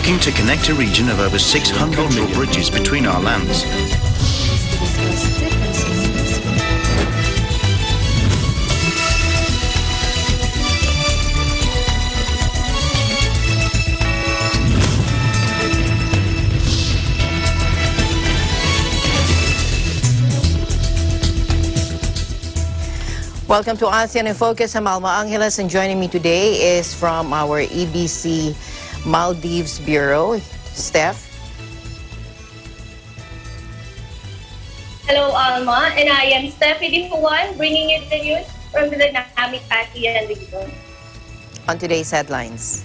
working to connect a region of over 600 million bridges between our lands. Welcome to ASEAN in Focus. I'm Alma Angeles, and joining me today is from our EBC Maldives Bureau, Steph. Hello, Alma, and I am Stephanie Juan, bringing you the news from the dynamic ASEAN region. On today's headlines.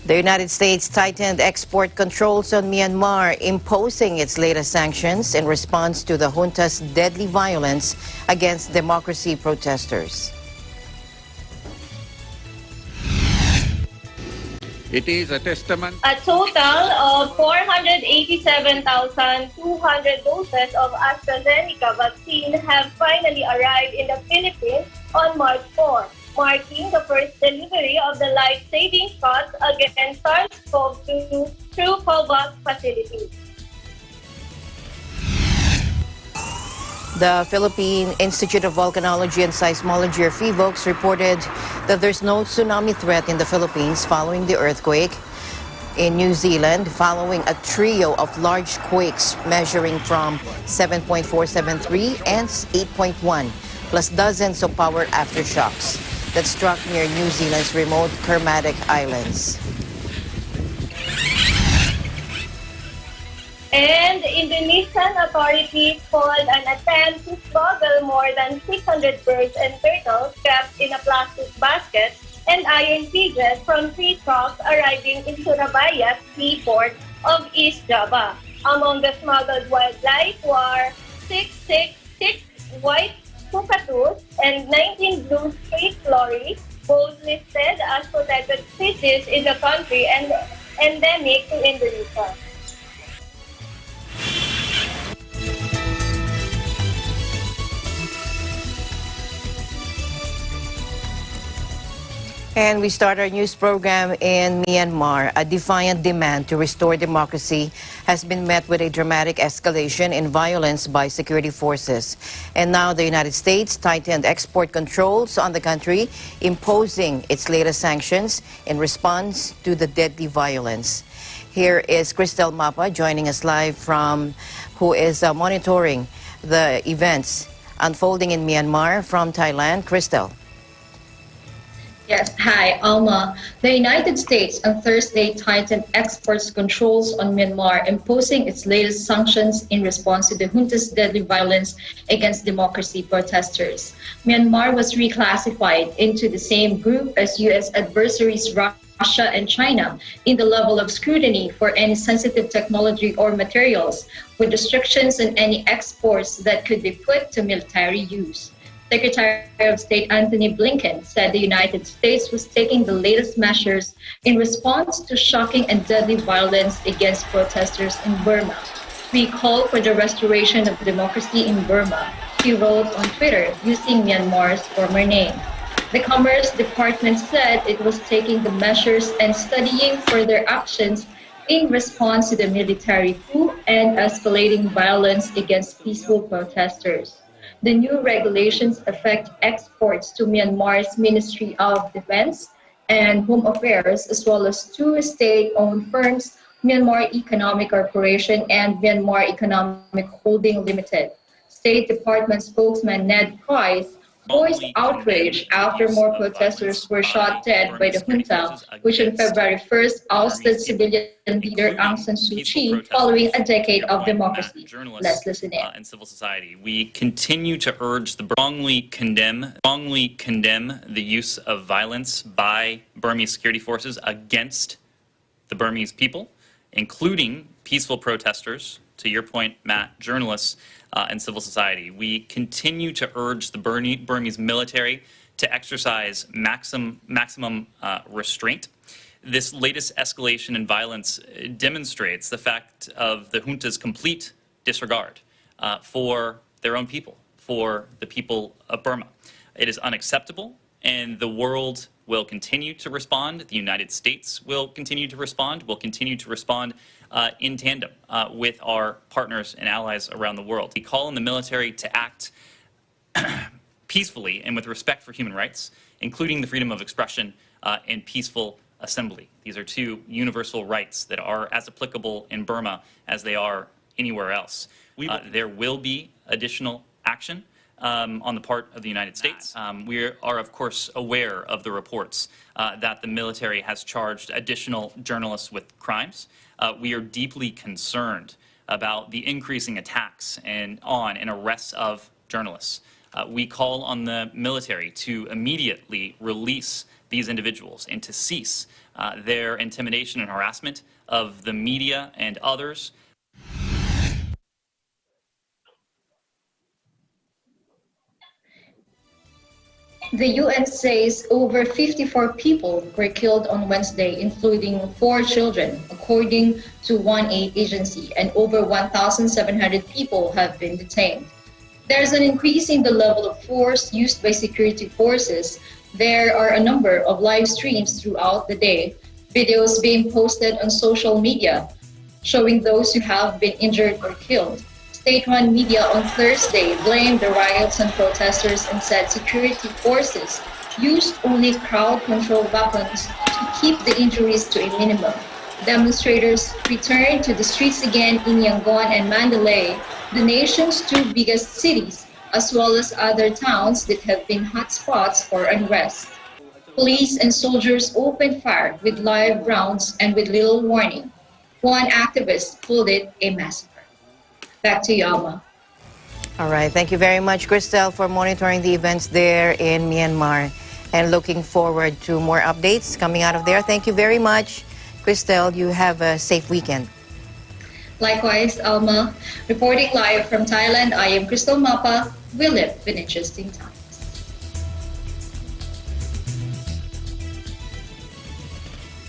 The United States tightened export controls on Myanmar, imposing its latest sanctions in response to the junta's deadly violence against democracy protesters. It is a testament. A total of 487,200 doses of AstraZeneca vaccine have finally arrived in the Philippines on March 4. Marking the first delivery of the life-saving shots against SARS-CoV-2 through COVAX facilities. The Philippine Institute of Volcanology and Seismology, or PHIVOLCS, reported that there's no tsunami threat in the Philippines following the earthquake in New Zealand, following a trio of large quakes measuring from 7.473 and 8.1, plus dozens of power aftershocks that struck near New Zealand's remote Kermadec Islands. And Indonesian authorities called an attempt to smuggle more than 600 birds and turtles kept in a plastic basket and iron pigeons from 3 trucks arriving in Surabaya's seaport of East Java. Among the smuggled wildlife were 6 white cockatoos and 19 blue street lories, both listed as protected species in the country and endemic to Indonesia. And we start our news program in Myanmar. A defiant demand to restore democracy has been met with a dramatic escalation in violence by security forces. And now the United States tightened export controls on the country, imposing its latest sanctions in response to the deadly violence. Here is Cristel Mapa joining us live who is monitoring the events unfolding in Myanmar from Thailand. Cristel. Yes, hi, Alma. The United States on Thursday tightened exports controls on Myanmar, imposing its latest sanctions in response to the junta's deadly violence against democracy protesters. Myanmar was reclassified into the same group as U.S. adversaries Russia and China in the level of scrutiny for any sensitive technology or materials, with restrictions on any exports that could be put to military use. Secretary of State Antony Blinken said the United States was taking the latest measures in response to shocking and deadly violence against protesters in Burma. We call for the restoration of democracy in Burma, he wrote on Twitter using Myanmar's former name. The Commerce Department said it was taking the measures and studying further actions in response to the military coup and escalating violence against peaceful protesters. The new regulations affect exports to Myanmar's Ministry of Defense and Home Affairs, as well as 2 state-owned firms, Myanmar Economic Corporation and Myanmar Economic Holding Limited. State Department spokesman Ned Price voiced outrage after more protesters were shot dead by the junta, which on February 1st ousted civilian leader Aung San Suu Kyi following a decade of democracy. Let's listen in. And civil society, we continue to urge the strongly condemn the use of violence by Burmese security forces against the Burmese people, including peaceful protesters, to your point, Matt, journalists, and civil society. We continue to urge the Burmese military to exercise maximum restraint. This latest escalation in violence demonstrates the fact of the junta's complete disregard for their own people, for the people of Burma. It is unacceptable. and the world will continue to respond. The United States will continue to respond. We'll continue to respond in tandem with our partners and allies around the world. We call on the military to act peacefully and with respect for human rights, including the freedom of expression and peaceful assembly. These are two universal rights that are as applicable in Burma as they are anywhere else. There will be additional action on the part of the United States. We are, of course, aware of the reports that the military has charged additional journalists with crimes. We are deeply concerned about the increasing attacks and arrests of journalists. We call on the military to immediately release these individuals and to cease their intimidation and harassment of the media and others. The UN says over 54 people were killed on Wednesday, including 4 children, according to one aid agency, and over 1,700 people have been detained. There's an increase in the level of force used by security forces. There are a number of live streams throughout the day, videos being posted on social media showing those who have been injured or killed. State-run media on Thursday blamed the riots on protesters and said security forces used only crowd control weapons to keep the injuries to a minimum. Demonstrators returned to the streets again in Yangon and Mandalay, the nation's 2 biggest cities, as well as other towns that have been hotspots for unrest. Police and soldiers opened fire with live rounds and with little warning. One activist called it a massacre. Back to you, Alma. All right. Thank you very much, Cristel, for monitoring the events there in Myanmar and looking forward to more updates coming out of there. Thank you very much, Cristel. You have a safe weekend. Likewise, Alma. Reporting live from Thailand, I am Cristel Mapa. We live in interesting times.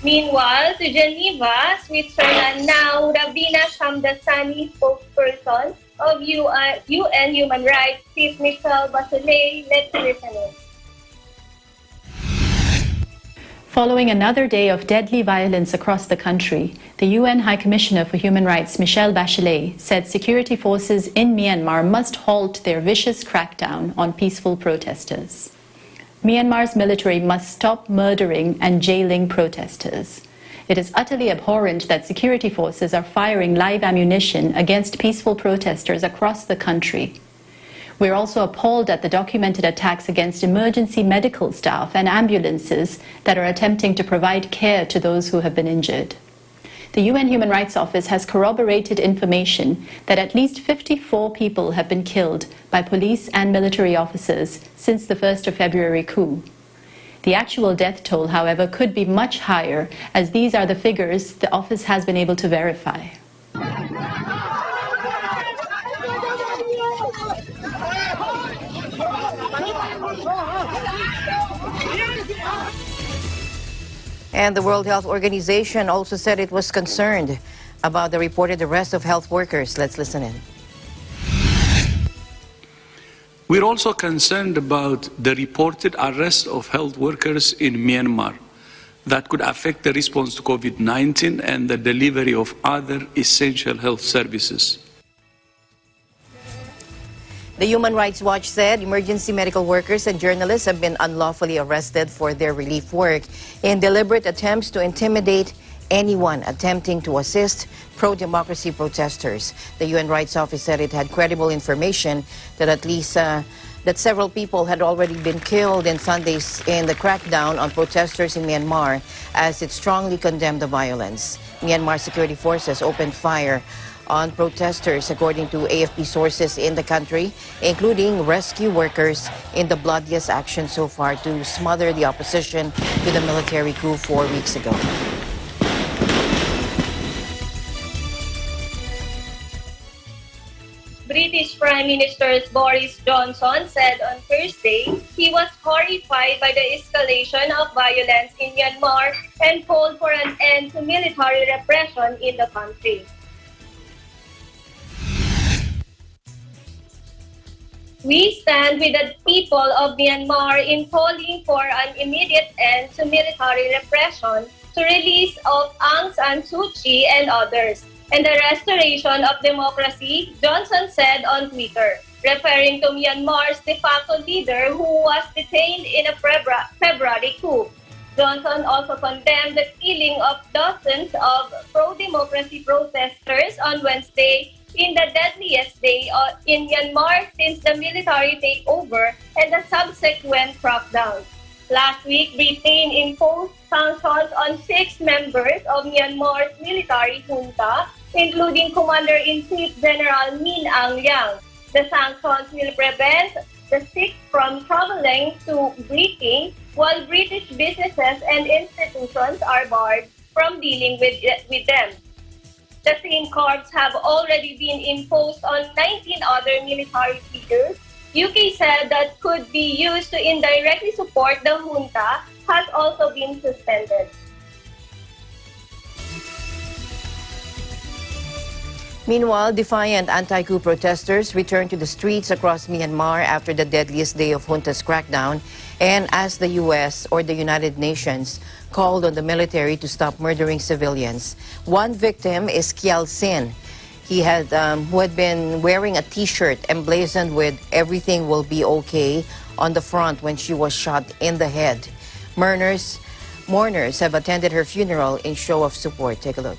Meanwhile, to Geneva, Switzerland, now Rabina Shamdasani, spokesperson of UN Human Rights Chief Michelle Bachelet. Let's listen in. Following another day of deadly violence across the country, the UN High Commissioner for Human Rights, Michelle Bachelet, said security forces in Myanmar must halt their vicious crackdown on peaceful protesters. Myanmar's military must stop murdering and jailing protesters. It is utterly abhorrent that security forces are firing live ammunition against peaceful protesters across the country. We're also appalled at the documented attacks against emergency medical staff and ambulances that are attempting to provide care to those who have been injured. The UN Human Rights Office has corroborated information that at least 54 people have been killed by police and military officers since the 1st of February coup. The actual death toll, however, could be much higher, as these are the figures the office has been able to verify. And the World Health Organization also said it was concerned about the reported arrest of health workers. Let's listen in. We're also concerned about the reported arrest of health workers in Myanmar that could affect the response to COVID-19 and the delivery of other essential health services. The Human Rights Watch said emergency medical workers and journalists have been unlawfully arrested for their relief work in deliberate attempts to intimidate anyone attempting to assist pro-democracy protesters. The UN Rights Office said it had credible information that that several people had already been killed in Sundays in the crackdown on protesters in Myanmar, as it strongly condemned the violence. Myanmar security forces opened fire on protesters, according to AFP sources in the country, including rescue workers, in the bloodiest action so far to smother the opposition to the military coup 4 weeks ago. British Prime Minister Boris Johnson said on Thursday he was horrified by the escalation of violence in Myanmar and called for an end to military repression in the country. We stand with the people of Myanmar in calling for an immediate end to military repression, to release of Aung San Suu Kyi and others, and the restoration of democracy, Johnson said on Twitter, referring to Myanmar's de facto leader who was detained in a February coup. Johnson also condemned the killing of dozens of pro-democracy protesters on Wednesday, in the deadliest day in Myanmar since the military takeover and the subsequent crackdown. Last week, Britain imposed sanctions on 6 members of Myanmar's military junta, including Commander-in-Chief General Min Aung Hlaing. The sanctions will prevent the sick from traveling to Britain, while British businesses and institutions are barred from dealing with them. The same curbs have already been imposed on 19 other military figures. UK said that could be used to indirectly support the junta has also been suspended. Meanwhile, defiant anti-coup protesters returned to the streets across Myanmar after the deadliest day of junta's crackdown, and as the U.S. or the United Nations called on the military to stop murdering civilians. One victim is Kial Sin, who had been wearing a T-shirt emblazoned with "Everything will be okay" on the front when she was shot in the head. Mourners have attended her funeral in show of support. Take a look.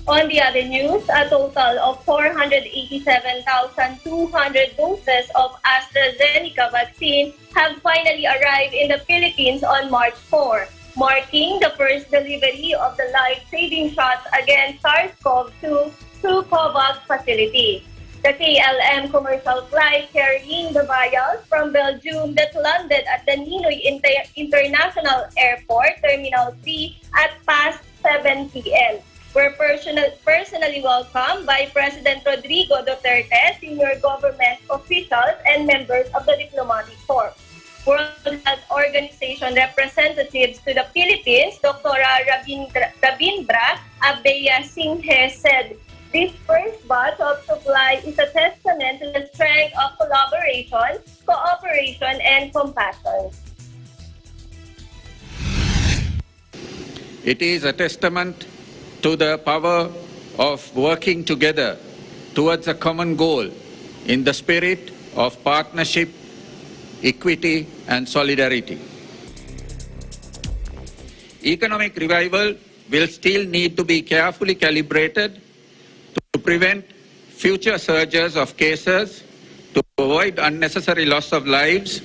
On the other news, a total of 487,200 doses of AstraZeneca vaccine have finally arrived in the Philippines on March 4, marking the first delivery of the life-saving shots against SARS-CoV-2 through COVAX facility. The KLM commercial flight carrying the vials from Belgium that landed at the Ninoy International Airport, Terminal 3 at past 7 p.m. were personally welcomed by President Rodrigo Duterte, senior government officials, and members of the diplomatic corps. World Health Organization representatives to the Philippines, Dr. Rabindra Abeya Singhe, said, "This first batch of supply is a testament to the strength of collaboration, cooperation, and compassion." It is a testament to the power of working together towards a common goal in the spirit of partnership, equity, and solidarity. Economic revival will still need to be carefully calibrated to prevent future surges of cases, to avoid unnecessary loss of lives,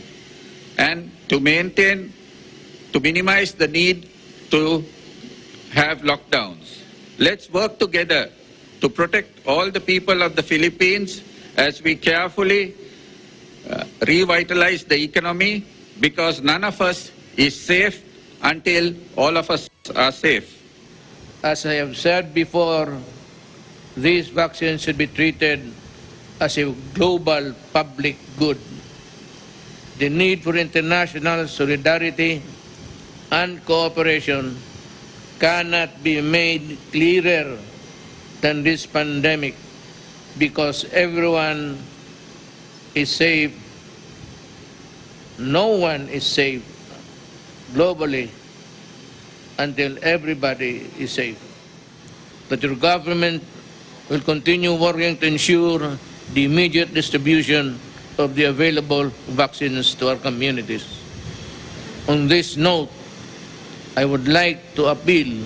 and to minimize the need to have lockdowns. Let's work together to protect all the people of the Philippines as we carefully revitalize the economy, because none of us is safe until all of us are safe. As I have said before, these vaccines should be treated as a global public good. The need for international solidarity and cooperation cannot be made clearer than this pandemic, because everyone is safe. No one is safe globally until everybody is safe. But your government will continue working to ensure the immediate distribution of the available vaccines to our communities. On this note, I would like to appeal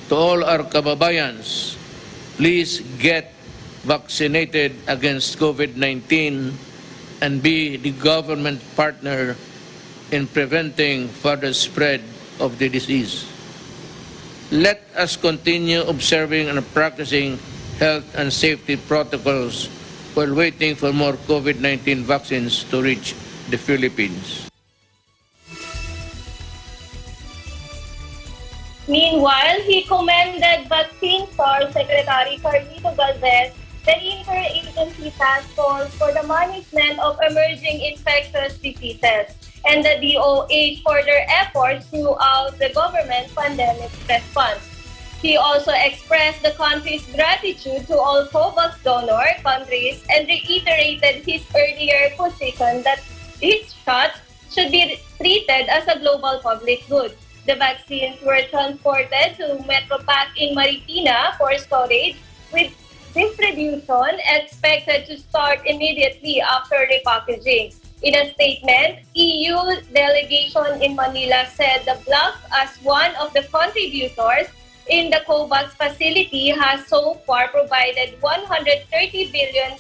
to all our kababayans, please get vaccinated against COVID-19 and be the government partner in preventing further spread of the disease. Let us continue observing and practicing health and safety protocols while waiting for more COVID-19 vaccines to reach the Philippines. Meanwhile, he commended Vaccine Star Secretary Carlito Galvez, the Interagency Task Force for the Management of Emerging Infectious Diseases, and the DOH for their efforts throughout the government pandemic response. He also expressed the country's gratitude to all COVAX donor countries and reiterated his earlier position that these shots should be treated as a global public good. The vaccines were transported to Metropac in Marikina for storage, with distribution expected to start immediately after repackaging. In a statement, EU delegation in Manila said the bloc, as one of the contributors in the COVAX facility, has so far provided 130 billion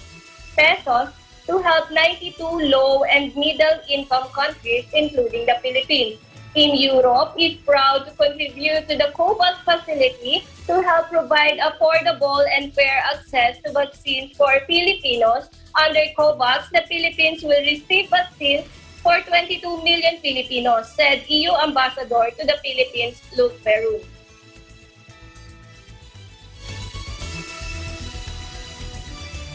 pesos to help 92 low and middle income countries, including the Philippines. In Europe, is proud to contribute to the COVAX facility to help provide affordable and fair access to vaccines for Filipinos. Under COVAX, the Philippines will receive vaccines for 22 million Filipinos, said EU Ambassador to the Philippines, Luke Peru.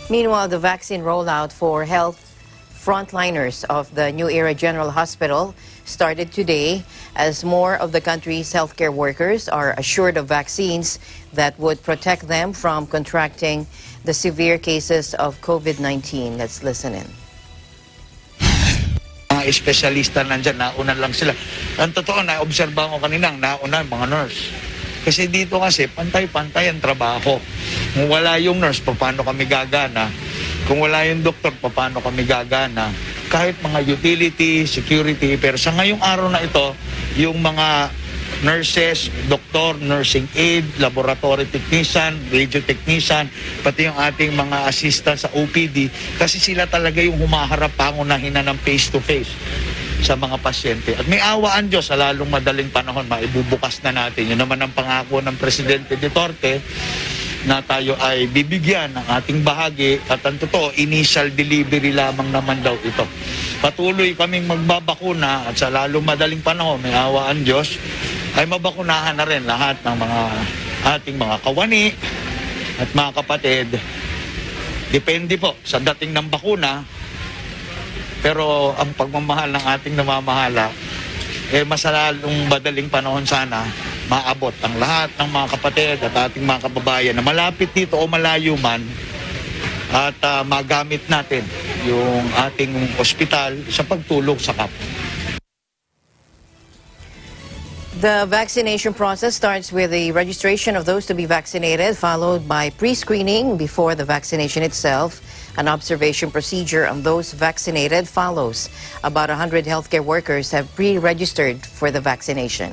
Meanwhile, the vaccine rollout for health frontliners of the New Era General Hospital started today as more of the country's healthcare workers are assured of vaccines that would protect them from contracting the severe cases of COVID-19. Let's listen in. Mga espesyalista nandyan, nauna lang sila. Ang totoo, na-obserba ko kanina, nauna mga nurse. Kasi dito kasi, pantay-pantay ang trabaho. Kung wala yung nurse, paano kami gagana? Kung wala yung doktor, paano kami gagana? Kahit mga utility, security, pero sa ngayong araw na ito, yung mga nurses, doktor, nursing aid, laboratory technician, radio technician, pati yung ating mga assistant sa OPD, kasi sila talaga yung humaharap pangunahin na ng face-to-face sa mga pasyente. At may awaan Diyos, sa lalong madaling panahon, maibubukas na natin. Yun naman ang pangako ng Presidente Duterte, na tayo ay bibigyan ng ating bahagi, at ang totoo, initial delivery lamang naman daw ito. Patuloy kaming magbabakuna, at sa lalong madaling panahon, may awaan Diyos, ay mabakunahan na rin lahat ng mga ating mga kawani at mga kapatid. Depende po sa dating ng bakuna, pero ang pagmamahal ng ating namamahala, mas lalong madaling panahon sana maabot ang lahat ng mga kapatid at ating mga kababayan na malapit dito o malayo man, at magamit natin yung ating ospital sa pagtulong sa kapwa. The vaccination process starts with the registration of those to be vaccinated, followed by pre-screening before the vaccination itself. An observation procedure on those vaccinated follows. About 100 healthcare workers have pre-registered for the vaccination.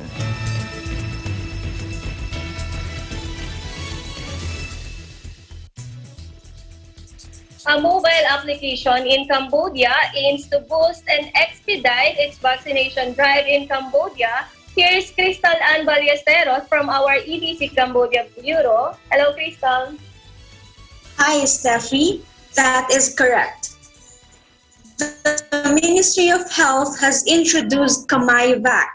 mobile application in Cambodia aims to boost and expedite its vaccination drive in Cambodia. Here's Crystal Ann Ballesteros from our EDC Cambodia Bureau. Hello, Crystal. Hi, Steffi. That is correct. The Ministry of Health has introduced KamaiVac,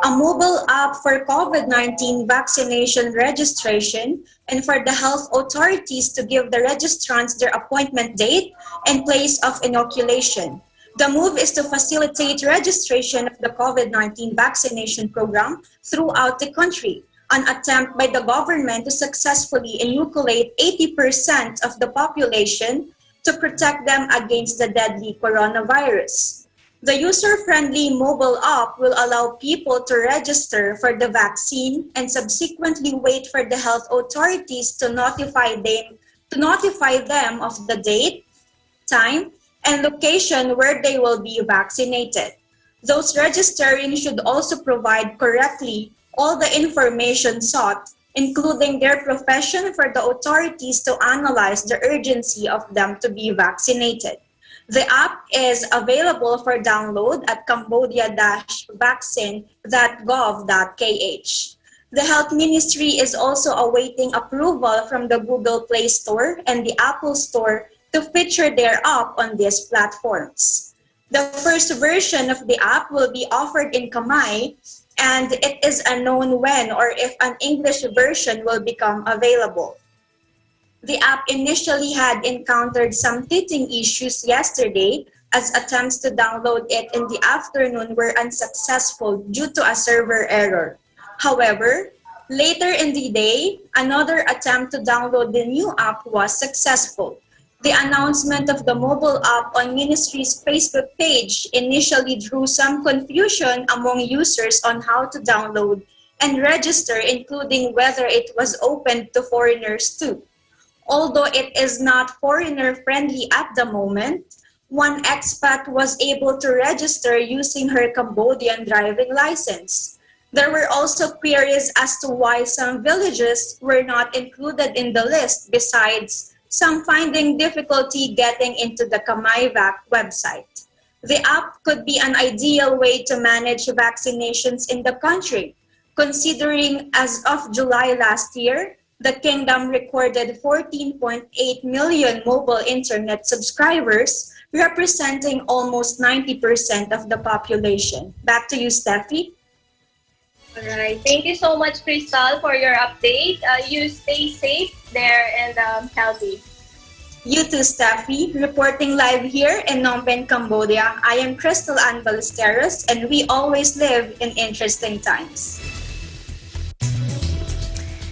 a mobile app for COVID-19 vaccination registration and for the health authorities to give the registrants their appointment date and place of inoculation. The move is to facilitate registration of the COVID-19 vaccination program throughout the country, an attempt by the government to successfully inoculate 80% of the population to protect them against the deadly coronavirus. The user-friendly mobile app will allow people to register for the vaccine and subsequently wait for the health authorities to notify them of the date, time, and location where they will be vaccinated. Those registering should also provide correctly all the information sought, including their profession, for the authorities to analyze the urgency of them to be vaccinated. The app is available for download at cambodia-vaccine.gov.kh. The Health Ministry is also awaiting approval from the Google Play Store and the Apple Store to feature their app on these platforms. The first version of the app will be offered in Khmer, and it is unknown when or if an English version will become available. The app initially had encountered some teething issues yesterday, as attempts to download it in the afternoon were unsuccessful due to a server error. However, later in the day, another attempt to download the new app was successful. The announcement of the mobile app on Ministry's Facebook page initially drew some confusion among users on how to download and register, including whether it was open to foreigners too. Although it is not foreigner-friendly at the moment, one expat was able to register using her Cambodian driving license. There were also queries as to why some villages were not included in the list, besides some finding difficulty getting into the KamaiVac website. The app could be an ideal way to manage vaccinations in the country, considering as of July last year, the kingdom recorded 14.8 million mobile internet subscribers, representing almost 90% of the population. Back to you, Steffi. All right. Thank you so much, Crystal, for your update. You stay safe there and healthy. You too, Steffi. Reporting live here in Phnom Penh, Cambodia. I am Crystal Ann Ballesteros, and we always live in interesting times.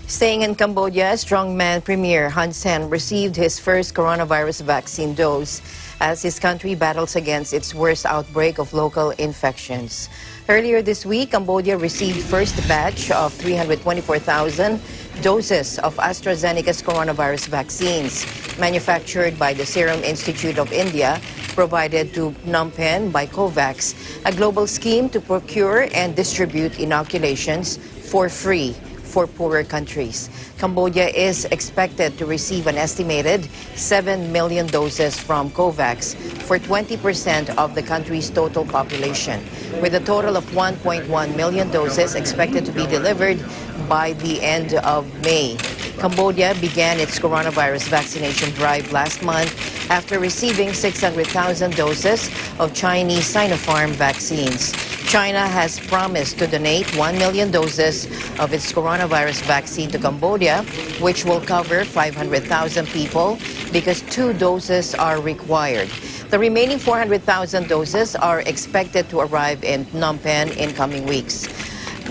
Staying in Cambodia, strongman Premier Hun Sen received his first coronavirus vaccine dose as his country battles against its worst outbreak of local infections. Earlier this week, Cambodia received first batch of 324,000 doses of AstraZeneca's coronavirus vaccines, manufactured by the Serum Institute of India, provided to Phnom Penh by COVAX, a global scheme to procure and distribute inoculations for free for poorer countries. Cambodia is expected to receive an estimated 7 million doses from COVAX for 20% of the country's total population, with a total of 1.1 million doses expected to be delivered by the end of May. Cambodia began its coronavirus vaccination drive last month after receiving 600,000 doses of Chinese Sinopharm vaccines. China has promised to donate 1 million doses of its coronavirus vaccine to Cambodia, which will cover 500,000 people because 2 doses are required. The remaining 400,000 doses are expected to arrive in Phnom Penh in coming weeks.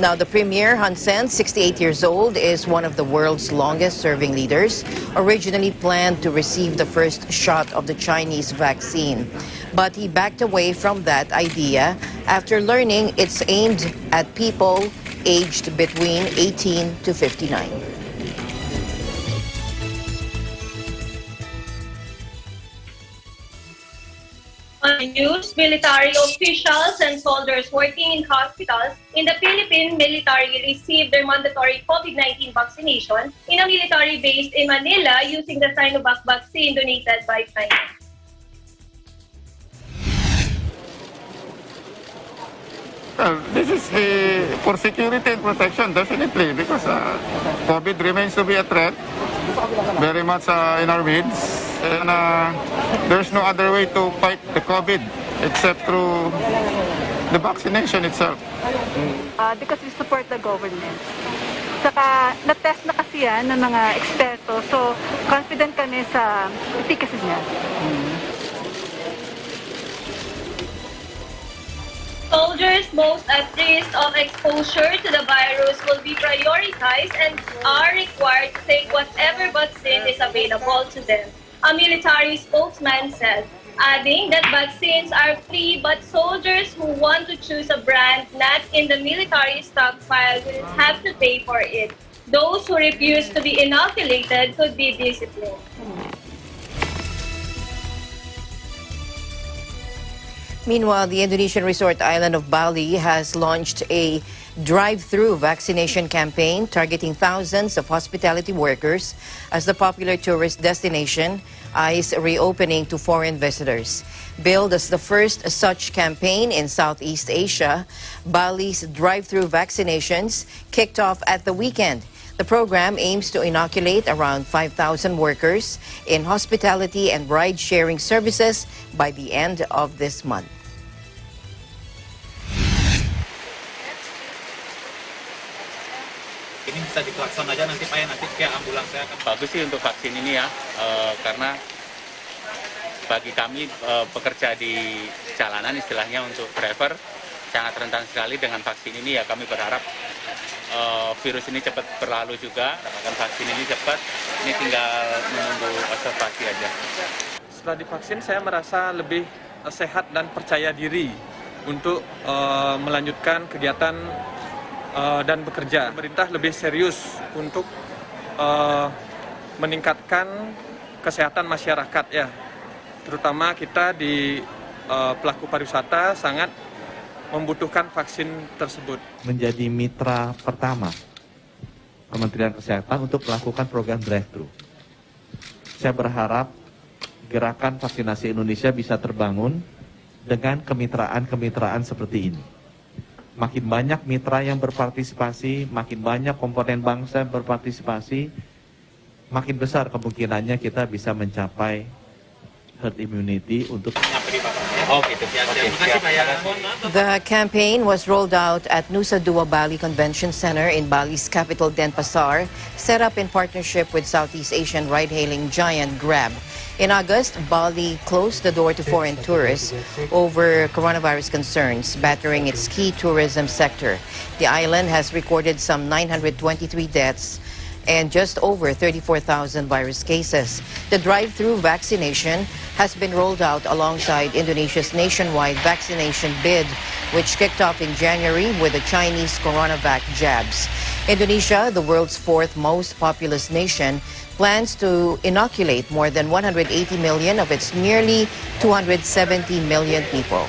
Now, the Premier, Hun Sen, 68 years old, is one of the world's longest-serving leaders, originally planned to receive the first shot of the Chinese vaccine. But he backed away from that idea after learning it's aimed at people aged between 18 to 59. On the news, military officials and soldiers working in hospitals in the Philippine military received their mandatory COVID-19 vaccination in a military base in Manila using the Sinovac vaccine donated by China. Well, this is for security and protection, definitely, because COVID remains to be a threat, very much in our midst. And there's no other way to fight the COVID except through the vaccination itself. Because we support the government. Saka na-test na kasi yan ng mga eksperto, so confident kami sa efficacy niya. Soldiers most at risk of exposure to the virus will be prioritized and are required to take whatever vaccine is available to them, a military spokesman said, adding that vaccines are free but soldiers who want to choose a brand not in the military stockpile will have to pay for it. Those who refuse to be inoculated could be disciplined. Meanwhile, the Indonesian resort island of Bali has launched a drive-through vaccination campaign targeting thousands of hospitality workers as the popular tourist destination eyes reopening to foreign visitors. Billed as the first such campaign in Southeast Asia, Bali's drive-through vaccinations kicked off at the weekend. The program aims to inoculate around 5,000 workers in hospitality and ride-sharing services by the end of this month. Ini bisa diklakson aja nanti Pak ya, nanti pihak ambulansnya akan. Bagus sih untuk vaksin ini ya, karena bagi kami pekerja di jalanan istilahnya untuk driver sangat rentan sekali dengan vaksin ini ya. Kami berharap virus ini cepat berlalu juga, dan vaksin ini cepat, ini tinggal menunggu observasi aja. Setelah divaksin saya merasa lebih sehat dan percaya diri untuk melanjutkan kegiatan dan bekerja. Pemerintah lebih serius untuk meningkatkan kesehatan masyarakat ya, terutama kita di pelaku pariwisata sangat membutuhkan vaksin tersebut. Menjadi mitra pertama Kementerian Kesehatan untuk melakukan program drive-thru. Saya berharap gerakan vaksinasi Indonesia bisa terbangun dengan kemitraan-kemitraan seperti ini. Makin banyak mitra yang berpartisipasi, makin banyak komponen bangsa yang berpartisipasi, makin besar kemungkinannya kita bisa mencapai herd immunity untuk. The campaign was rolled out at Nusa Dua Bali Convention Center in Bali's capital Denpasar, set up in partnership with Southeast Asian ride-hailing giant Grab. In August, Bali closed the door to foreign tourists over coronavirus concerns, battering its key tourism sector. The island has recorded some 923 deaths and just over 34,000 virus cases. The drive-through vaccination has been rolled out alongside Indonesia's nationwide vaccination bid, which kicked off in January with the Chinese CoronaVac jabs. Indonesia, the world's fourth most populous nation, plans to inoculate more than 180 million of its nearly 270 million people.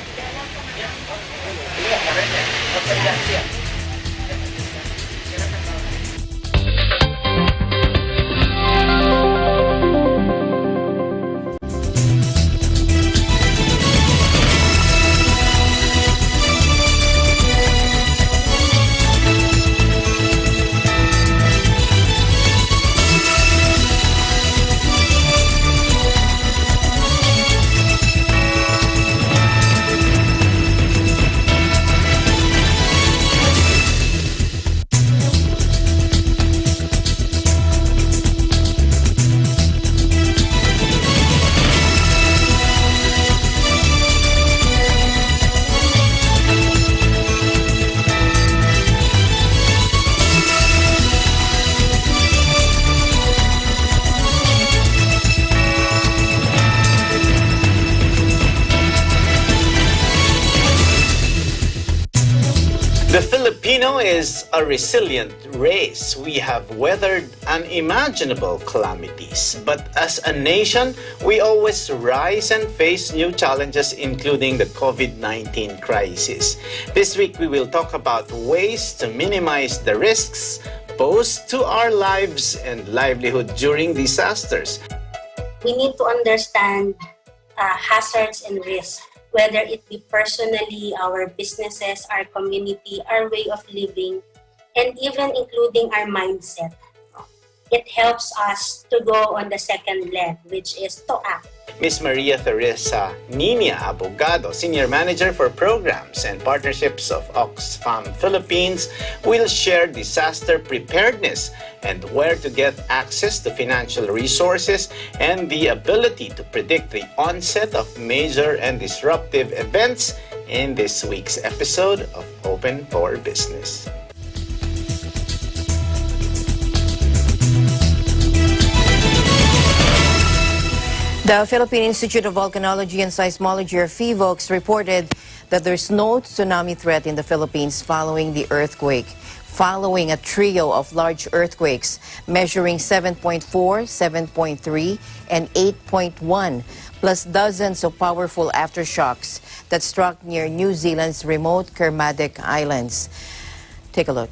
The Filipino is a resilient race. We have weathered unimaginable calamities. But as a nation, we always rise and face new challenges, including the COVID-19 crisis. This week, we will talk about ways to minimize the risks posed to our lives and livelihood during disasters. We need to understand hazards and risks whether it be personally, our businesses, our community, our way of living, and even including our mindset. It helps us to go on the second leg, which is to act. Ms. Maria Teresa Nina Abogado, Senior Manager for Programs and Partnerships of Oxfam Philippines, will share disaster preparedness and where to get access to financial resources and the ability to predict the onset of major and disruptive events in this week's episode of Open for Business. The Philippine Institute of Volcanology and Seismology, or PHIVOLCS, reported that there's no tsunami threat in the Philippines following the earthquake, following a trio of large earthquakes measuring 7.4, 7.3, and 8.1, plus dozens of powerful aftershocks that struck near New Zealand's remote Kermadec Islands. Take a look.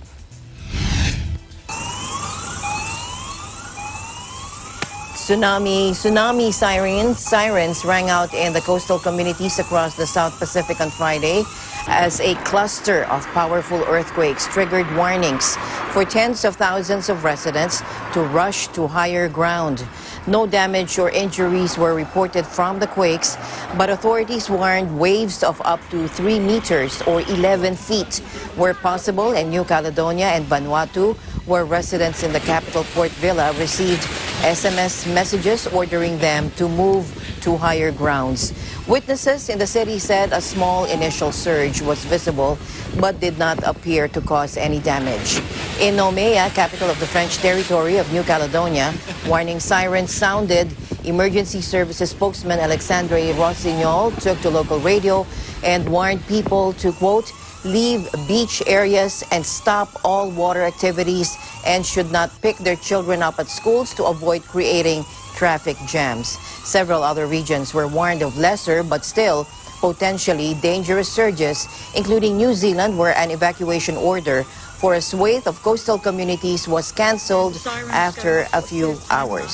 Tsunami sirens rang out in the coastal communities across the South Pacific on Friday as a cluster of powerful earthquakes triggered warnings for tens of thousands of residents to rush to higher ground. No damage or injuries were reported from the quakes, but authorities warned waves of up to 3 meters or 11 feet were possible in New Caledonia and Vanuatu, where residents in the capital Port Vila received SMS messages ordering them to move to higher grounds. Witnesses in the city said a small initial surge was visible but did not appear to cause any damage. In Nomea, capital of the French territory of New Caledonia, warning sirens sounded. Emergency Services spokesman Alexandre Rossignol took to local radio and warned people to, quote, leave beach areas and stop all water activities and should not pick their children up at schools to avoid creating traffic jams. Several other regions were warned of lesser but still potentially dangerous surges, including New Zealand, where an evacuation order for a swathe of coastal communities was cancelled after a few hours.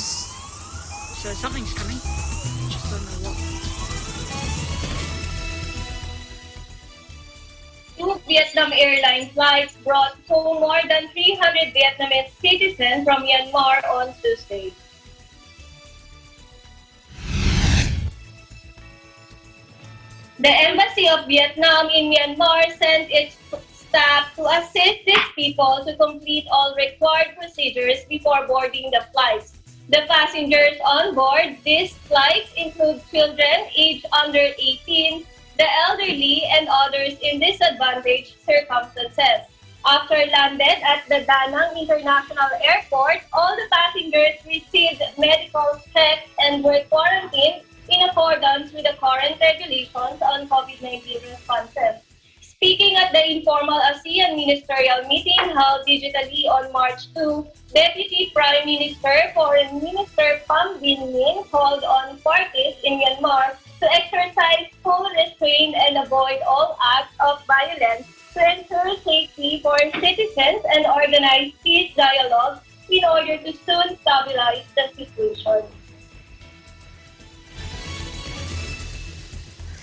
So something's coming. Just don't know what. Two Vietnam Airlines flights brought home more than 300 Vietnamese citizens from Myanmar on Tuesday. The Embassy of Vietnam in Myanmar sent its staff to assist these people to complete all required procedures before boarding the flights. The passengers on board these flights include children aged under 18, the elderly, and others in disadvantaged circumstances. After landed at the Da Nang International Airport, all the passengers received medical checks and were quarantined in accordance with the current regulations on COVID-19 responses. Speaking at the informal ASEAN ministerial meeting held digitally on March 2, Deputy Prime Minister Foreign Minister Pham Binh Minh called on parties in Myanmar to exercise full restraint and avoid all acts of violence to ensure safety for citizens and organize peace dialogue in order to soon stabilize the situation.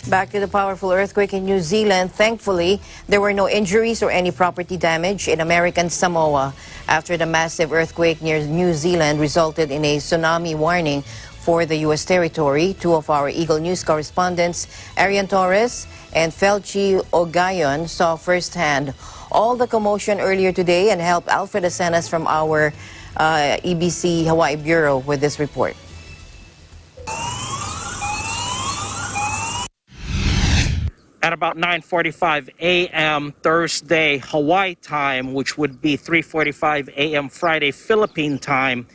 Back to the powerful earthquake in New Zealand. Thankfully, there were no injuries or any property damage in American Samoa after the massive earthquake near New Zealand resulted in a tsunami warning for the U.S. territory. Two of our Eagle News correspondents, Arian Torres and Felchi Ogayon, saw firsthand all the commotion earlier today and helped Alfred Asenas from our EBC Hawaii Bureau with this report. At about 9:45 a.m. Thursday Hawaii time, which would be 3:45 a.m. Friday Philippine time,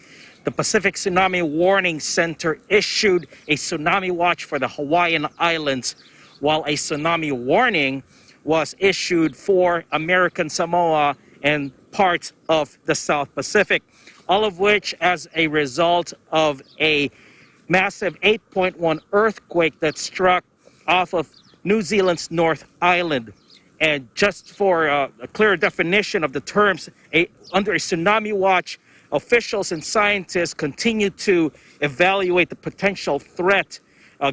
the Pacific Tsunami Warning Center issued a tsunami watch for the Hawaiian Islands, while a tsunami warning was issued for American Samoa and parts of the South Pacific, all of which as a result of a massive 8.1 earthquake that struck off of New Zealand's North Island. And just for a clear definition of the terms, under a tsunami watch, officials and scientists continue to evaluate the potential threat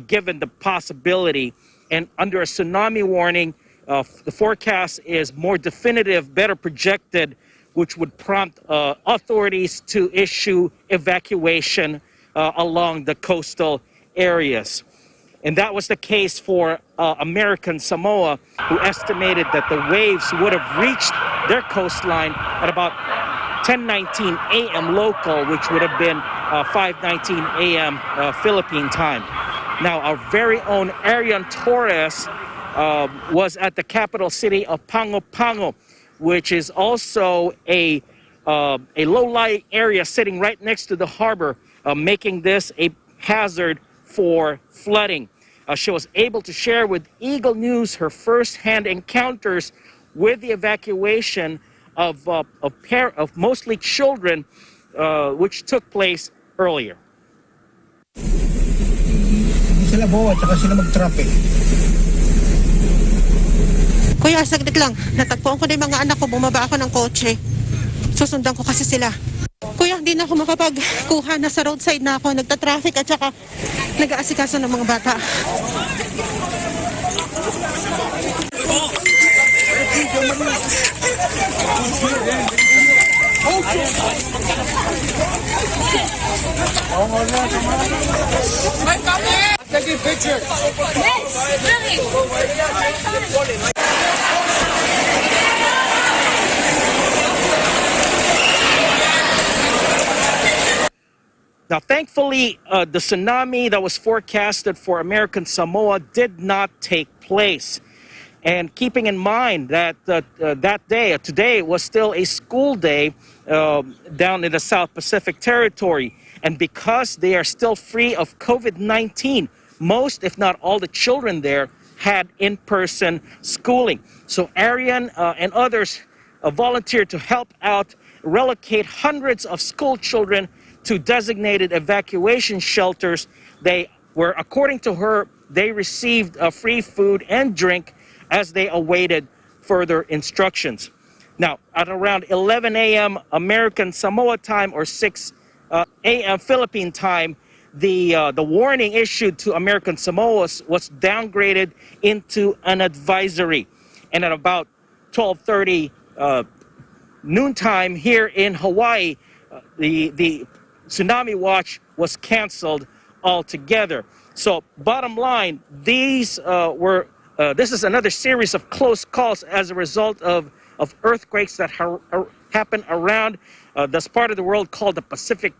given the possibility. And under a tsunami warning, the forecast is more definitive, better projected, which would prompt authorities to issue evacuation along the coastal areas. And that was the case for American Samoa, who estimated that the waves would have reached their coastline at about 10:19 a.m. local, which would have been 5:19 a.m. Philippine time. Now, our very own Arian Torres was at the capital city of Pango, which is also a low-lying area sitting right next to the harbor, making this a hazard for flooding. She was able to share with Eagle News her first-hand encounters with the evacuation of mostly children, which took place earlier. Sila boat, saka sila mag-traffic. Kuya, saglit lang. Natagpuan ko na yung mga anak ko. Bumaba ako ng kotse. Susundan ko kasi sila. Kuya, hindi na ako makapagkuha. Nasa roadside na ako. Nagta-traffic at saka nag-aasikaso ng mga bata. Taking pictures. Yes, really. Now, thankfully, the tsunami that was forecasted for American Samoa did not take place. And keeping in mind that today was still a school day down in the South Pacific Territory. And because they are still free of COVID-19, most, if not all, the children there had in-person schooling. So Arian and others volunteered to help out, relocate hundreds of school children to designated evacuation shelters. They were, according to her, they received free food and drink as they awaited further instructions. Now, at around 11 a.m. American Samoa time or 6 a.m. Philippine time, the warning issued to American Samoa was downgraded into an advisory. And at about 12:30 noontime here in Hawaii, the tsunami watch was canceled altogether. So bottom line, this is another series of close calls as a result of earthquakes that happen around this part of the world called the Pacific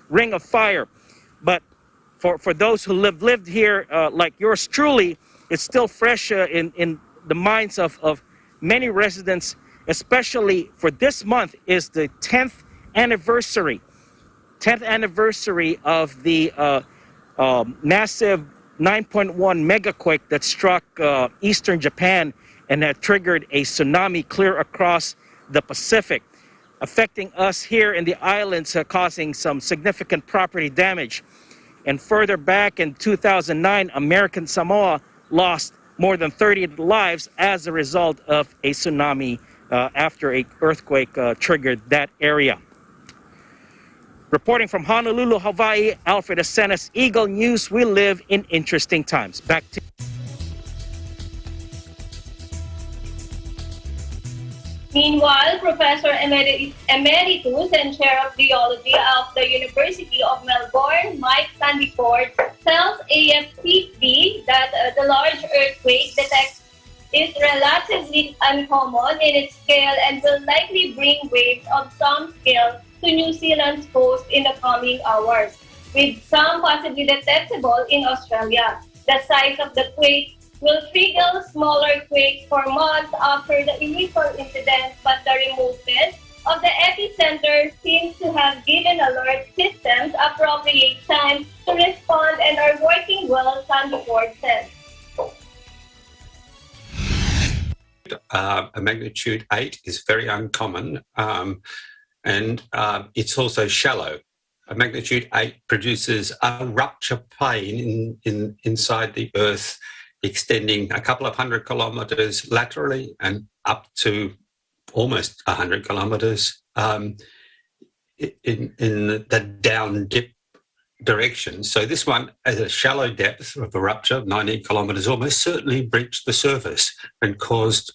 Ring of Fire. But for those who lived here, like yours truly, it's still fresh in the minds of many residents, especially for this month is the 10th anniversary of the massive 9.1 megaquake that struck eastern Japan and that triggered a tsunami clear across the Pacific, affecting us here in the islands, causing some significant property damage. And further back in 2009, American Samoa lost more than 30 lives as a result of a tsunami after an earthquake triggered that area. Reporting from Honolulu, Hawaii, Alfred Asenas, Eagle News. We live in interesting times. Back to Meanwhile, Professor Emeritus and Chair of Geology of the University of Melbourne, Mike Sandiford, tells AFP that the large earthquake detected is relatively uncommon in its scale and will likely bring waves of some scale to New Zealand's coast in the coming hours, with some possibly detectable in Australia. The size of the quake will trigger smaller quakes for months after the initial incident, but the remoteness of the epicenter seems to have given alert systems appropriate time to respond and are working well, Sandiford said. A magnitude 8 is very uncommon, and it's also shallow. A magnitude 8 produces a rupture plane inside the Earth, extending a couple of 100 kilometres laterally and up to almost 100 kilometres in the down dip directions. So this one, at a shallow depth of a rupture, 19 kilometres, almost certainly breached the surface and caused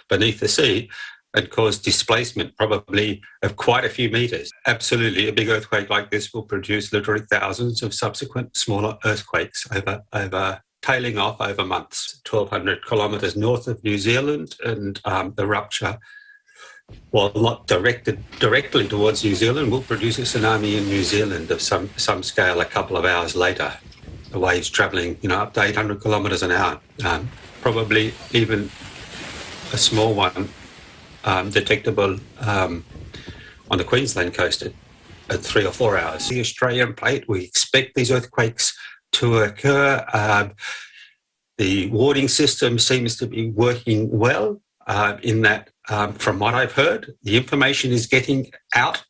beneath the sea, and caused displacement probably of quite a few metres. Absolutely, a big earthquake like this will produce literally thousands of subsequent smaller earthquakes over tailing off over months. 1,200 kilometres north of New Zealand, and the rupture, while not directed directly towards New Zealand, will produce a tsunami in New Zealand of some scale a couple of hours later. The waves travelling, up to 800 kilometres an hour. Probably even a small one detectable on the Queensland coast at 3 or 4 hours. The Australian plate, we expect these earthquakes to occur. The warning system seems to be working well in that, from what I've heard, the information is getting out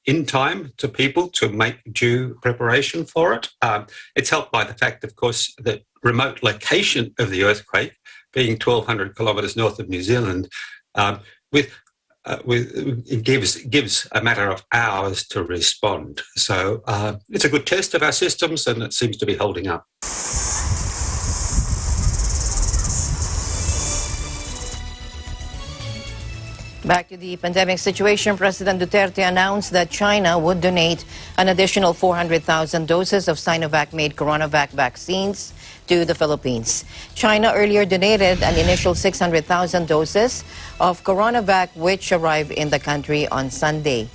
in time to people to make due preparation for it. It's helped by the fact, of course, that remote location of the earthquake being 1,200 kilometres north of New Zealand, it gives a matter of hours to respond. So it's a good test of our systems, and it seems to be holding up. Back to the pandemic situation, President Duterte announced that China would donate an additional 400,000 doses of Sinovac-made CoronaVac vaccines to the Philippines. China earlier donated an initial 600,000 doses of CoronaVac, which arrived in the country on Sunday.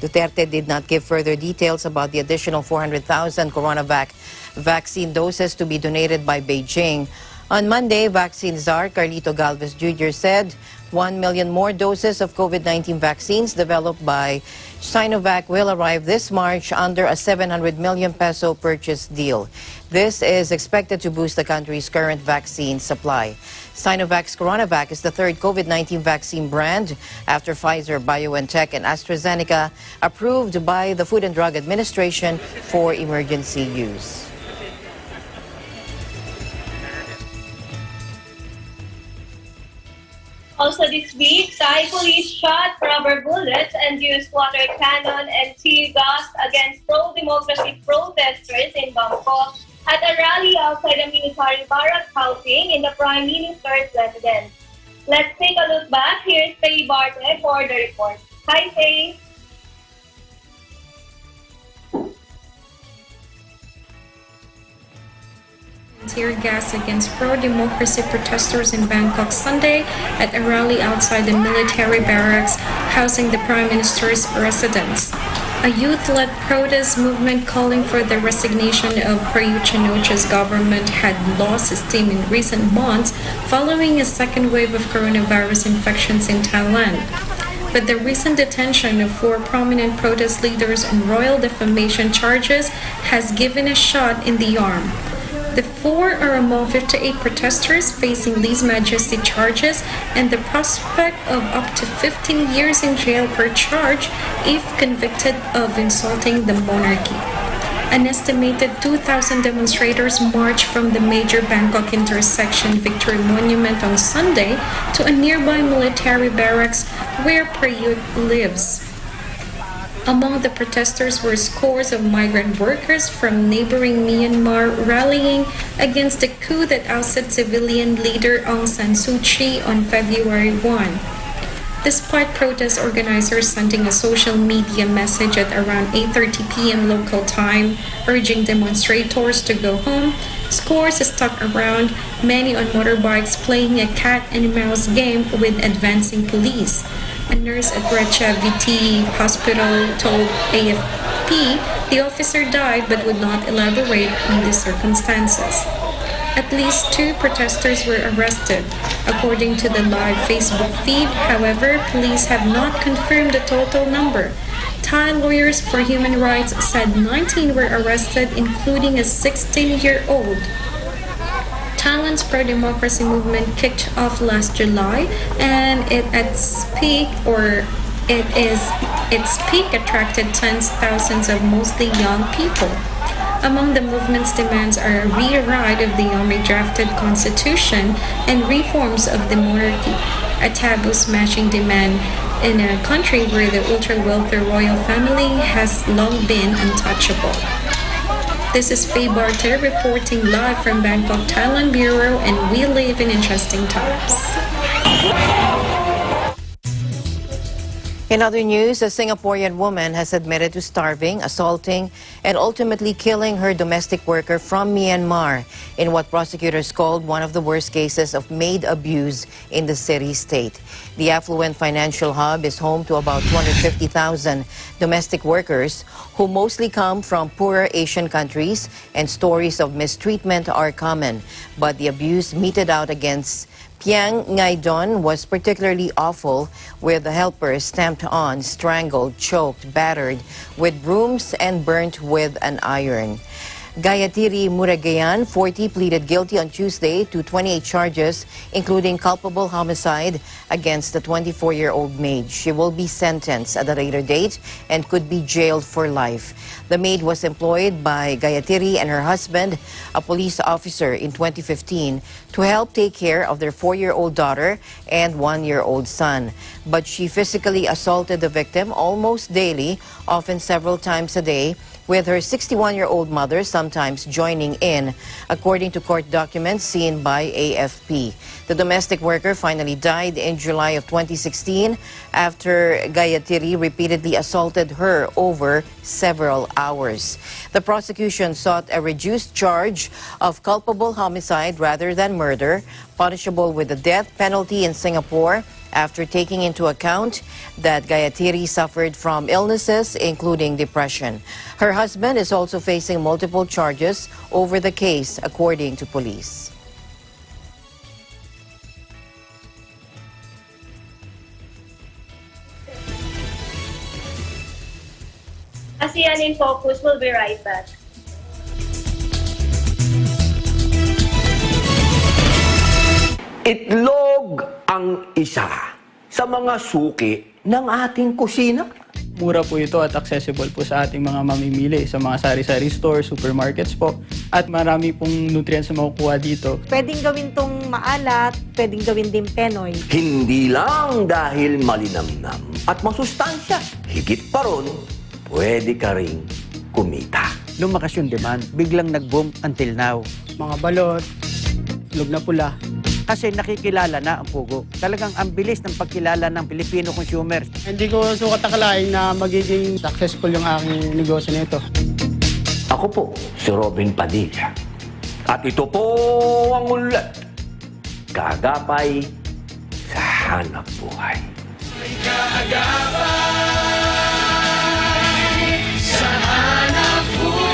Duterte did not give further details about the additional 400,000 CoronaVac vaccine doses to be donated by Beijing. On Monday, vaccine czar Carlito Galvez Jr. said 1 million more doses of COVID-19 vaccines developed by Sinovac will arrive this March under a 700 million peso purchase deal. This is expected to boost the country's current vaccine supply. Sinovac's CoronaVac is the third COVID-19 vaccine brand after Pfizer, BioNTech, and AstraZeneca, approved by the Food and Drug Administration for emergency use. Also this week, Thai police shot rubber bullets and used water cannon and tear gas against pro-democracy protesters in Bangkok at a rally outside a military barrack housing in the Prime Minister's residence. Let's take a look back. Here's Faye Bartek for the report. Hi, Faye. Tear gas against pro-democracy protesters in Bangkok Sunday at a rally outside the military barracks housing the Prime Minister's residence. A youth-led protest movement calling for the resignation of Prayut Chan-o-cha's government had lost steam in recent months following a second wave of coronavirus infections in Thailand. But the recent detention of 4 prominent protest leaders on royal defamation charges has given a shot in the arm. The 4 are among 58 protesters facing lèse-majesté charges and the prospect of up to 15 years in jail per charge if convicted of insulting the monarchy. An estimated 2,000 demonstrators marched from the major Bangkok intersection Victory Monument on Sunday to a nearby military barracks where Prayut lives. Among the protesters were scores of migrant workers from neighboring Myanmar rallying against the coup that ousted civilian leader Aung San Suu Kyi on February 1. Despite protest organizers sending a social media message at around 8:30 p.m. local time, urging demonstrators to go home, scores stuck around, many on motorbikes playing a cat and mouse game with advancing police. A nurse at Recha VT Hospital told AFP the officer died but would not elaborate on the circumstances. At least 2 protesters were arrested. According to the live Facebook feed, however, police have not confirmed the total number. Thai lawyers for human rights said 19 were arrested, including a 16-year-old. Thailand's pro-democracy movement kicked off last July, and its peak attracted tens of thousands of mostly young people. Among the movement's demands are a rewrite of the army-drafted constitution and reforms of the monarchy. A taboo-smashing demand in a country where the ultra-wealthy royal family has long been untouchable. This is Faye Barter reporting live from Bangkok, Thailand Bureau, and we live in interesting times. In other news, a Singaporean woman has admitted to starving, assaulting, and ultimately killing her domestic worker from Myanmar in what prosecutors called one of the worst cases of maid abuse in the city-state. The affluent financial hub is home to about 250,000 domestic workers who mostly come from poorer Asian countries, and stories of mistreatment are common. But the abuse meted out against Piang Ngaidon was particularly awful, with the helpers stamped on, strangled, choked, battered with brooms, and burnt with an iron. Gayatri Muragayan, 40, pleaded guilty on Tuesday to 28 charges, including culpable homicide against the 24-year-old maid. She will be sentenced at a later date and could be jailed for life. The maid was employed by Gayatri and her husband, a police officer, in 2015 to help take care of their 4-year-old daughter and 1-year-old son. But she physically assaulted the victim almost daily, often several times a day, with her 61-year-old mother sometimes joining in, according to court documents seen by AFP. The domestic worker finally died in July of 2016 after Gayatri repeatedly assaulted her over several hours. The prosecution sought a reduced charge of culpable homicide rather than murder, punishable with the death penalty in Singapore, after taking into account that Gayatri suffered from illnesses, including depression. Her husband is also facing multiple charges over the case, according to police. ASEAN in Focus will be right back. Itlog ang isa sa mga suki ng ating kusina. Mura po ito at accessible po sa ating mga mamimili sa mga sari-sari stores, supermarkets po. At marami pong nutrients na makukuha dito. Pwedeng gawin tong maalat, pwedeng gawin din penoy. Hindi lang dahil malinamnam at masustansya. Higit pa ron, pwede ka ring kumita. Lumakas yung demand, biglang nag-boom until now. Mga balot, itlog na pula. Kasi nakikilala na ang pugo. Talagang ang bilis ng pagkilala ng Filipino consumers. Hindi ko sukat akalain na magiging successful yung aking negosyo nito. Ako po, si Robin Padilla. At ito po ang ulat. Kaagapay sa hanap buhay. Kaagapay sa hanap buhay.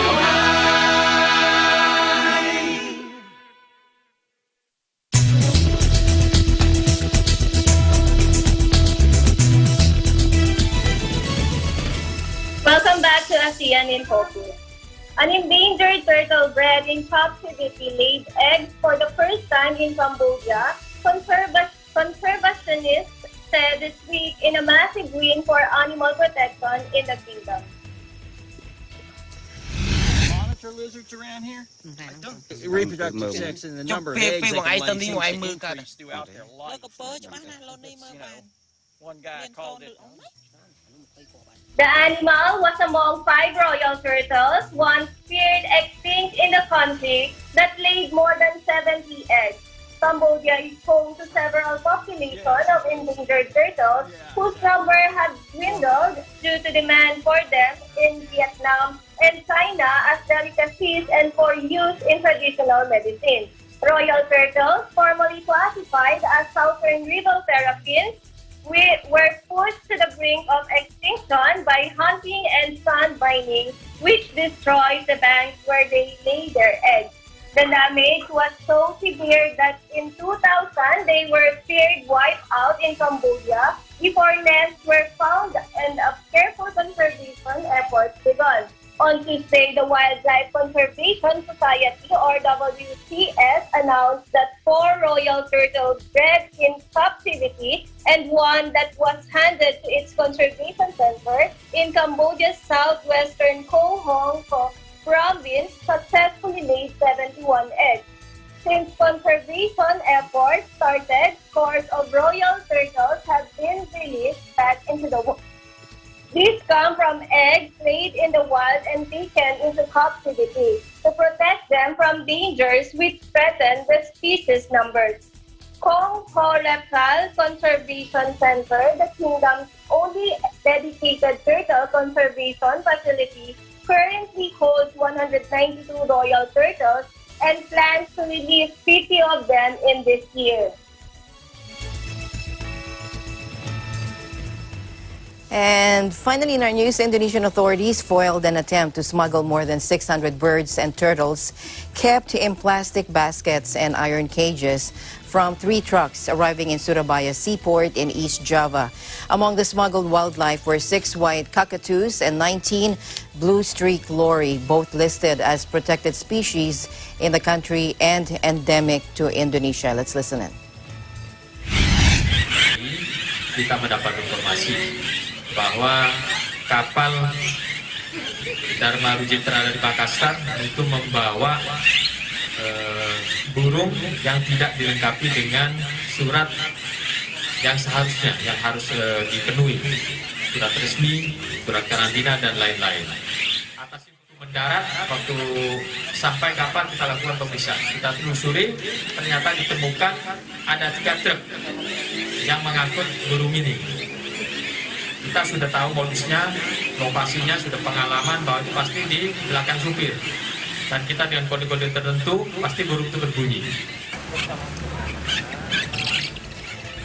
Welcome back to ASEAN in Focus. An endangered turtle bred in captivity laid eggs for the first time in Cambodia, conservationists said this week in a massive win for animal protection in the kingdom. Monitor lizards around here? Reproductive sex and the number of eggs they can lay seems to increase throughout their life. One guy called it... The animal was among 5 royal turtles, once feared extinct in the country, that laid more than 70 eggs. Cambodia is home to several populations of endangered turtles whose number has dwindled due to demand for them in Vietnam and China as delicacies and for use in traditional medicine. Royal turtles, formerly classified as southern river terrapins, were pushed to the brink of extinction by hunting and sand mining, which destroys the banks where they lay their eggs. The damage was so severe that in 2000 they were feared wiped out in Cambodia before nests were found and a careful conservation efforts begun. On Tuesday, the Wildlife Conservation Society, or WCS, announced that 4 royal turtles bred in captivity and one that was handed to its conservation center in Cambodia's southwestern Koh Hong province successfully laid 71 eggs. Since conservation efforts started, scores of royal turtles have been released back into the wild. These come from eggs laid in the wild and taken into captivity to protect them from dangers which threaten the species numbers. Kong Ho Reptile Conservation Center, the kingdom's only dedicated turtle conservation facility, currently holds 192 royal turtles and plans to release 50 of them in this year. And finally, in our news, Indonesian authorities foiled an attempt to smuggle more than 600 birds and turtles kept in plastic baskets and iron cages from 3 trucks arriving in Surabaya seaport in East Java. Among the smuggled wildlife were 6 white cockatoos and 19 blue streak lori, both listed as protected species in the country and endemic to Indonesia. Let's listen in. Kita mendapat informasi bahwa kapal Dharma Rujitra dari Makassar itu membawa burung yang tidak dilengkapi dengan surat yang seharusnya, yang harus dipenuhi, surat resmi, surat karantina, dan lain-lain. Atas itu mendarat, waktu sampai kapal kita lakukan pemeriksaan. Kita telusuri, ternyata ditemukan ada 3 truk yang mengangkut burung ini. Kita sudah tahu modusnya, lokasinya, sudah pengalaman bahwa itu pasti di belakang supir. Dan kita dengan kode-kode tertentu, pasti burung itu berbunyi.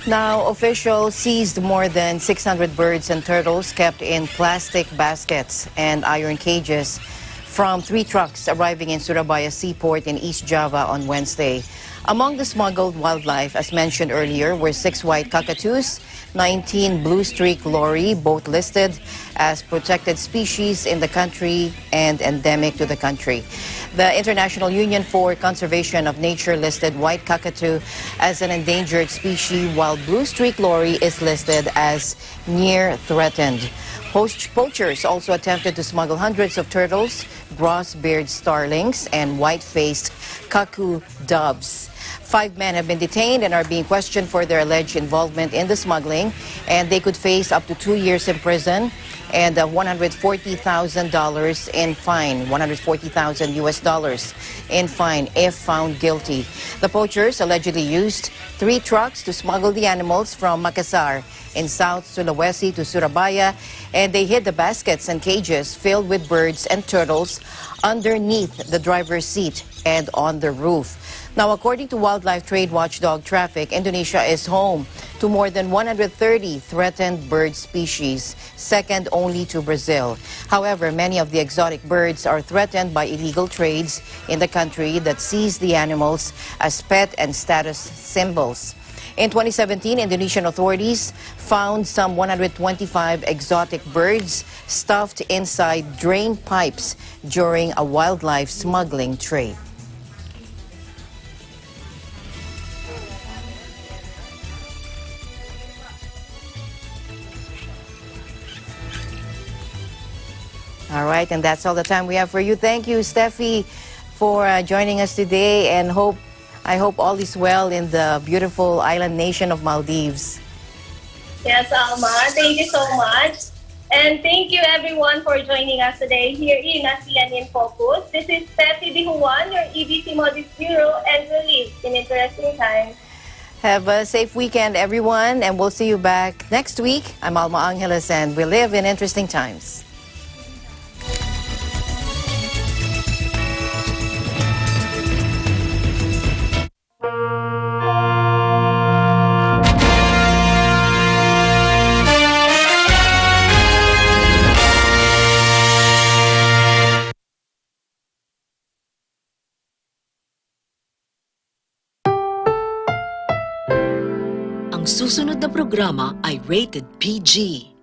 Now, officials seized more than 600 birds and turtles kept in plastic baskets and iron cages from 3 trucks arriving in Surabaya seaport in East Java on Wednesday. Among the smuggled wildlife, as mentioned earlier, were 6 white cockatoos, 19 blue streak lori, both listed as protected species in the country and endemic to the country. The International Union for Conservation of Nature listed white cockatoo as an endangered species, while blue streak lori is listed as near threatened. Poachers also attempted to smuggle hundreds of turtles, gross-beard starlings, and white-faced cuckoo doves. 5 men have been detained and are being questioned for their alleged involvement in the smuggling, and they could face up to 2 years in prison and $140,000 in fine, $140,000 in fine if found guilty. The poachers allegedly used 3 trucks to smuggle the animals from Makassar in South Sulawesi to Surabaya, and they hid the baskets and cages filled with birds and turtles underneath the driver's seat and on the roof. Now, according to wildlife trade watchdog Traffic, Indonesia is home to more than 130 threatened bird species, second only to Brazil. However, many of the exotic birds are threatened by illegal trades in the country that sees the animals as pet and status symbols. In 2017, Indonesian authorities found some 125 exotic birds stuffed inside drain pipes during a wildlife smuggling trade. All right, and that's all the time we have for you. Thank you, Steffi, for joining us today, and I hope all is well in the beautiful island nation of Maldives. Yes, Alma, thank you so much. And thank you everyone for joining us today here in ASEAN in Focus. This is Steffi Dihuan, your EBC Maldives Bureau, and we'll live in interesting times. Have a safe weekend, everyone, and we'll see you back next week. I'm Alma Angeles, and we live in interesting times. Ang susunod na programa ay rated PG.